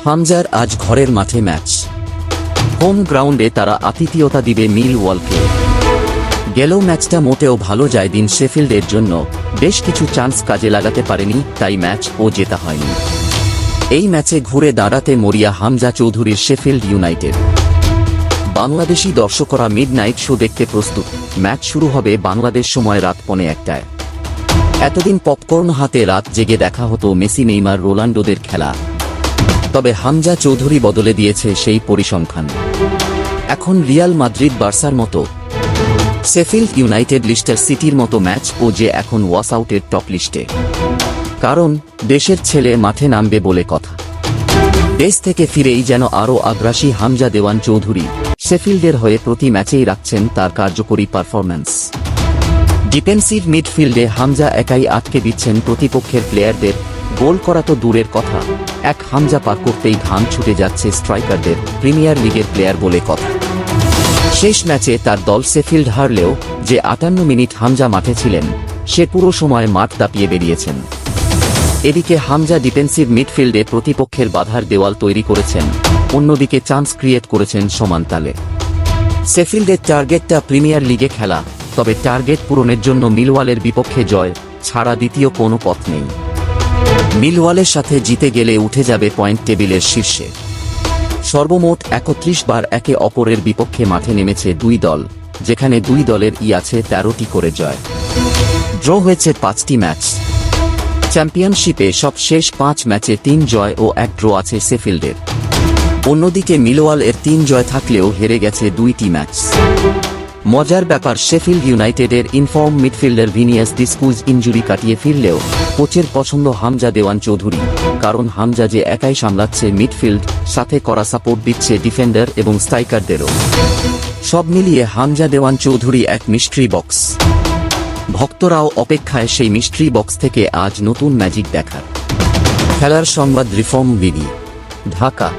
হামজার আজ ঘরের মাঠে ম্যাচ। হোম গ্রাউন্ডে তারা আতিথেয়তা দিবে মিলওয়ালকে। গেল ম্যাচটা মোটেও ভালো যায় দিন শেফিল্ডের জন্য, বেশ কিছু চান্স কাজে লাগাতে পারেনি, তাই ম্যাচ ও জেতা হয়নি। এই ম্যাচে ঘুরে দাঁড়াতে মরিয়া হামজা চৌধুরীর শেফিল্ড ইউনাইটেড। বাংলাদেশি দর্শকরা মিডনাইট শো দেখতে প্রস্তুত। ম্যাচ শুরু হবে বাংলাদেশ সময় রাত 1:15টায়। এতদিন পপকর্ন হাতে রাত জেগে দেখা হতো মেসি, নেইমার, রোনাল্ডোদের খেলা। তবে হামজা চৌধুরী বদলে দিয়েছে সেই পরিসংখ্যান। এখন রিয়াল মাদ্রিদ, বার্সার মতো, শেফিল্ড ইউনাইটেড, লিস্টার সিটির মতো ম্যাচ ও যে এখন ওয়াশ আউটের টপ লিস্টে। কারণ দেশের ছেলে মাঠে নামবে বলে কথা। দেশ থেকে ফিরেই যেন আরও আগ্রাসী হামজা দেওয়ান চৌধুরী। শেফিল্ডের হয়ে প্রতি ম্যাচেই রাখছেন তার কার্যকরী পারফরম্যান্স। ডিফেন্সিভ মিডফিল্ডে হামজা একাই আটকে দিচ্ছেন প্রতিপক্ষের প্লেয়ারদের। গোল করা তো দূরের কথা, এক হামজা পার করতেই ঘাম ছুটে যাচ্ছে স্ট্রাইকারদের। প্রিমিয়ার লিগের প্লেয়ার বলে কথা। শেষ ম্যাচে তার দল শেফিল্ড হারলেও যে 58 মিনিট হামজা মাঠে ছিলেন, সে পুরো সময় মাঠ দাপিয়ে বেরিয়েছেন। এদিকে হামজা ডিফেন্সিভ মিডফিল্ডে প্রতিপক্ষের বাধার দেওয়াল তৈরি করেছেন, অন্যদিকে চান্স ক্রিয়েট করেছেন সমান তালে। শেফিল্ডের টার্গেটটা প্রিমিয়ার লিগে খেলা, তবে টার্গেট পূরণের জন্য মিলওয়ালের বিপক্ষে জয় ছাড়া দ্বিতীয় কোনো পথ নেই। মিলওয়ালের সাথে জিতে গেলে উঠে যাবে পয়েন্ট টেবিলের শীর্ষে। সর্বমোট 31 বার একে অপরের বিপক্ষে মাঠে নেমেছে দুই দল, যেখানে দুই দলের আছে 13টি করে জয়। ড্র হয়েছে 5টি ম্যাচ। চ্যাম্পিয়নশিপে সব শেষ 5 ম্যাচে 3 জয় ও 1 ড্র আছে শেফিল্ডের। অন্যদিকে মিলওয়াল এর 3 জয় থাকলেও হেরে গেছে 2টি ম্যাচ। মজার ব্যাপার, শেফিল্ড ইউনাইটেডের ইনফর্ম মিডফিল্ডার ভিনিয়াস ডিসকুজ ইনজুরি কাটিয়ে ফিরলেও কোচের পছন্দ হামজা দেওয়ান চৌধুরী। কারণ হামজা যে একাই সামলাচ্ছে মিডফিল্ড, সাথে করা সাপোর্ট দিচ্ছে ডিফেন্ডার এবং স্ট্রাইকারদেরও। সব মিলিয়ে হামজা দেওয়ান চৌধুরী এক মিস্ট্রি বক্স। ভক্তরাও অপেক্ষায় সেই মিস্ট্রি বক্স থেকে আজ নতুন ম্যাজিক দেখার। খেলার সংবাদ, রিফর্ম বিডি, ঢাকা।